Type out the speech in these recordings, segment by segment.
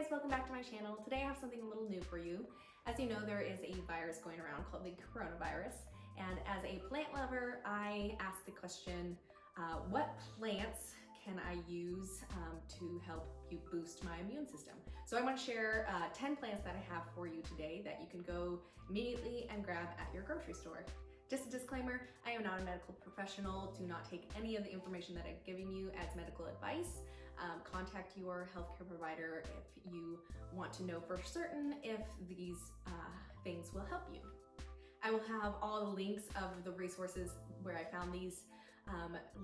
guys, welcome back to my channel. Today I have something a little new for you. As you know, there is a virus going around called the coronavirus, and as a plant lover, I asked the question, what plants can I use to help you boost my immune system? So I want to share 10 plants that I have for you today that you can go immediately and grab at your grocery store. Just a disclaimer, I am not a medical professional. Do not take any of the information that I'm giving you as medical advice. Contact your healthcare provider if you want to know for certain if these things will help you. I will have all the links of the resources where I found these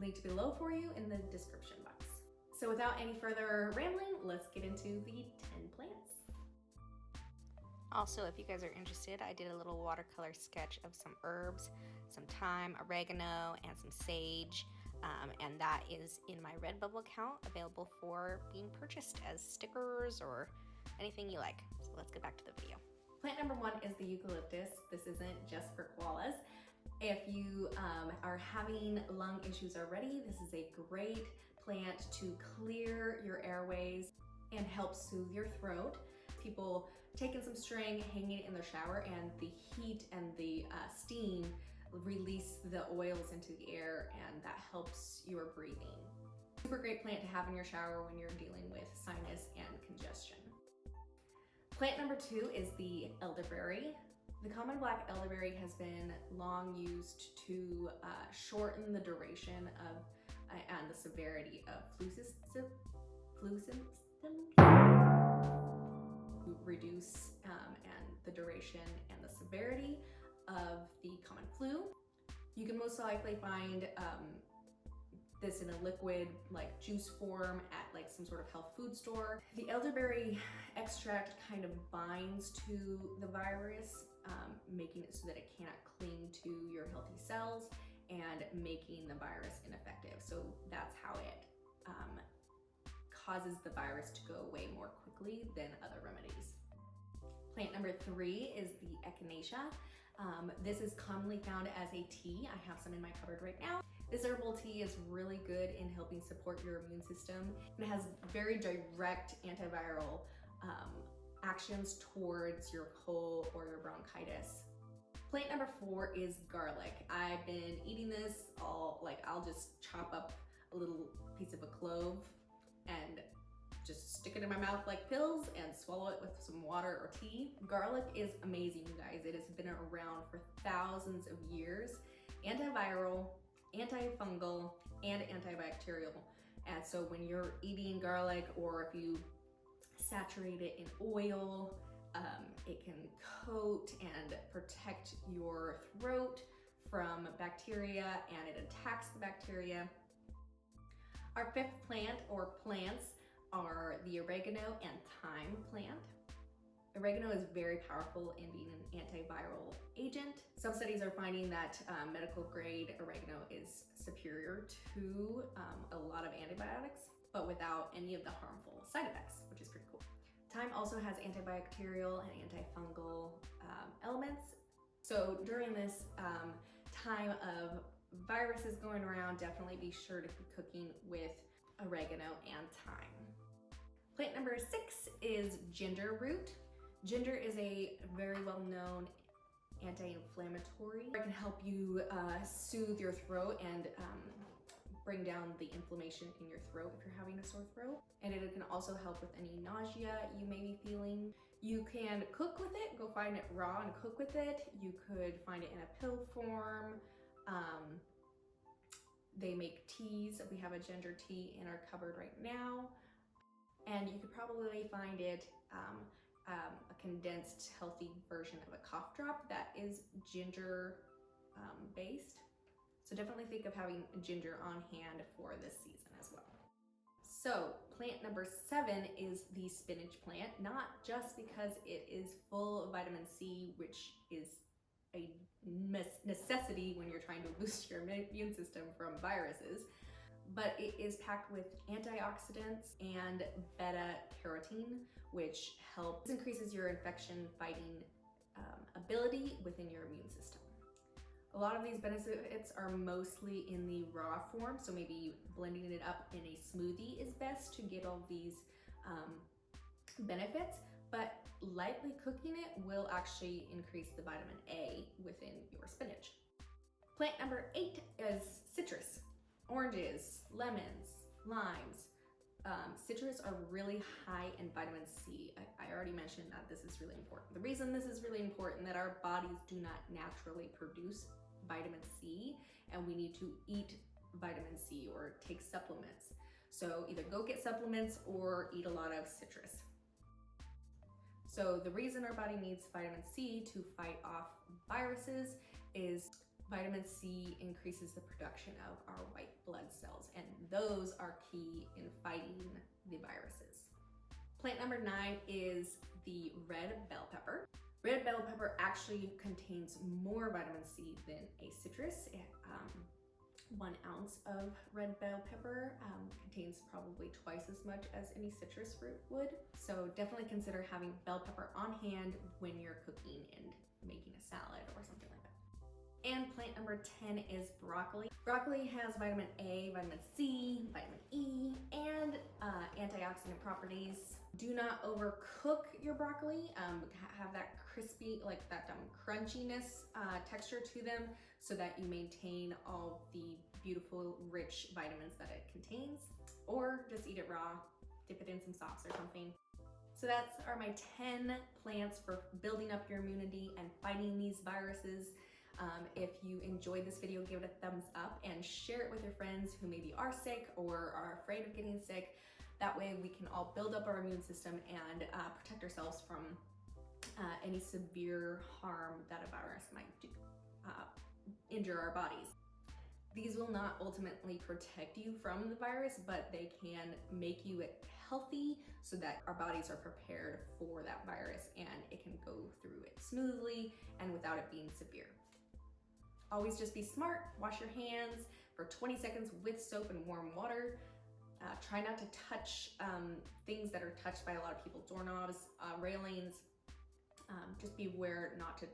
linked below for you in the description box. So without any further rambling, let's get into the 10 plants. Also, if you guys are interested, I did a little watercolor sketch of some herbs, some thyme, oregano, and some sage. And that is in my Redbubble account, available for being purchased as stickers or anything you like. So let's get back to the video. Plant number 1 is the eucalyptus. This isn't just for koalas. If you are having lung issues already, this is a great plant to clear your airways and help soothe your throat. People taking some string, hanging it in their shower, and the heat and the steam release the oils into the air, and that helps your breathing. Super great plant to have in your shower when you're dealing with sinus and congestion. Plant number 2 is the elderberry. The common black elderberry has been long used to shorten the duration of and the severity of flu symptoms, reduce and the duration and the severity of the common flu. You can most likely find this in a liquid like juice form at like some sort of health food store. The elderberry extract kind of binds to the virus, making it so that it cannot cling to your healthy cells and making the virus ineffective. So that's how it causes the virus to go away more quickly than other remedies. Plant number 3 is the Echinacea. This is commonly found as a tea. I have some in my cupboard right now. This herbal tea is really good in helping support your immune system. It has very direct antiviral actions towards your cold or your bronchitis. Plant number 4 is garlic. I've been eating this I'll just chop up a little piece of a clove and just stick it in my mouth like pills and swallow it with some water or tea. Garlic is amazing, you guys. It has been around for thousands of years. Antiviral, antifungal, and antibacterial. And so when you're eating garlic, or if you saturate it in oil, it can coat and protect your throat from bacteria, and it attacks the bacteria. Our 5th plant or plants are the oregano and thyme plant. Oregano is very powerful in being an antiviral agent. Some studies are finding that medical grade oregano is superior to a lot of antibiotics, but without any of the harmful side effects, which is pretty cool. Thyme also has antibacterial and antifungal elements. So during this time of viruses going around, definitely be sure to be cooking with oregano and thyme. Plant number 6 is ginger root. Ginger is a very well-known anti-inflammatory. It can help you soothe your throat and bring down the inflammation in your throat if you're having a sore throat. And it can also help with any nausea you may be feeling. You can cook with it, go find it raw and cook with it. You could find it in a pill form. They make teas. We have a ginger tea in our cupboard right now. And you could probably find it a condensed healthy version of a cough drop that is ginger based. So definitely think of having ginger on hand for this season as well. So plant number 7 is the spinach plant, not just because it is full of vitamin C, which is a necessity when you're trying to boost your immune system from viruses, but it is packed with antioxidants and beta-carotene, which increases your infection fighting ability within your immune system. A lot of these benefits are mostly in the raw form, so maybe blending it up in a smoothie is best to get all these benefits, but lightly cooking it will actually increase the vitamin A within your spinach. Plant number 8 is citrus. Oranges, lemons, limes. Citrus are really high in vitamin C. I already mentioned that this is really important. The reason this is really important that our bodies do not naturally produce vitamin C, and we need to eat vitamin C or take supplements. So either go get supplements or eat a lot of citrus. So the reason our body needs vitamin C to fight off viruses is vitamin C increases the production of our white blood cells, and those are key in fighting the viruses. Plant number 9 is the red bell pepper. Red bell pepper actually contains more vitamin C than a citrus. 1 ounce of red bell pepper contains probably twice as much as any citrus fruit would. So definitely consider having bell pepper on hand when you're cooking and making a salad or something like that. And plant number 10 is broccoli. Broccoli has vitamin A, vitamin C, vitamin E, and antioxidant properties. Do not overcook your broccoli. Have that crispy, like that crunchiness texture to them so that you maintain all the beautiful, rich vitamins that it contains. Or just eat it raw, dip it in some sauce or something. So that's are my 10 plants for building up your immunity and fighting these viruses. If you enjoyed this video, give it a thumbs up and share it with your friends who maybe are sick or are afraid of getting sick. That way we can all build up our immune system and protect ourselves from any severe harm that a virus might do, injure our bodies. These will not ultimately protect you from the virus, but they can make you healthy so that our bodies are prepared for that virus and it can go through it smoothly and without it being severe. Always just be smart, wash your hands for 20 seconds with soap and warm water. Try not to touch things that are touched by a lot of people, doorknobs, railings. Just be aware not to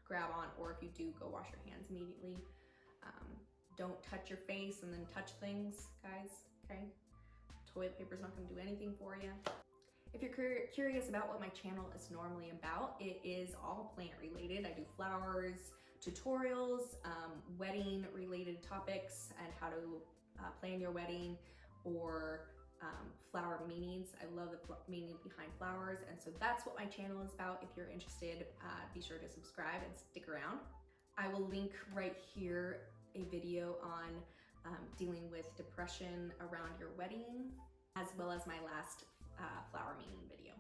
grab on, or if you do, go wash your hands immediately. Don't touch your face and then touch things, guys, okay? Toilet paper's not gonna do anything for you. If you're curious about what my channel is normally about, it is all plant related. I do flowers, tutorials, wedding related topics, and how to plan your wedding, or flower meanings. I love the meaning behind flowers, and so that's what my channel is about. If you're interested, be sure to subscribe and stick around. I will link right here a video on dealing with depression around your wedding, as well as my last flower meaning video.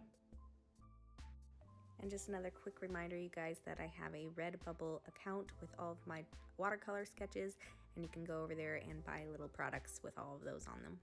And just another quick reminder, you guys, that I have a Redbubble account with all of my watercolor sketches, and you can go over there and buy little products with all of those on them.